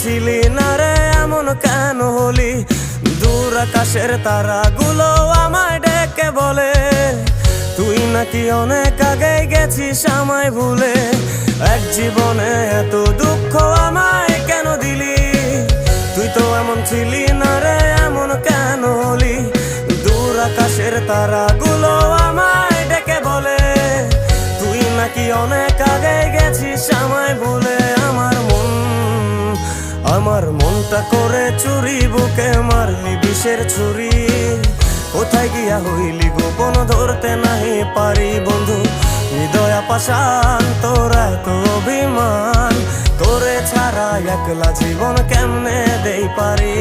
ছিলি না রে এমন কেন হলি? দূর আকাশের তারাগুলো আমায় ডেকে বলে তুই নাকি অনেক আগে গেছিস আমায় ভুলে। এক জীবনে এত দুঃখ আমায় কেন দিলি? তুই তো এমন ছিলি না রে এমন কেন হলি? দূর আকাশের তারাগুলো আমায় ডেকে বলে তুই নাকি অনেক আগে গেছিস আমায় ভুলে। আমার মনটা করে চুরি, বুকে মারলি বিষের ছুরি। কোথায় গিয়া হইলি গোপন ধরতে নাহি পারি বন্ধু। হৃদয় পাষাণ তোর এত অভিমান, তোরে ছাড়া একলা জীবন কেমনে দেই পারি।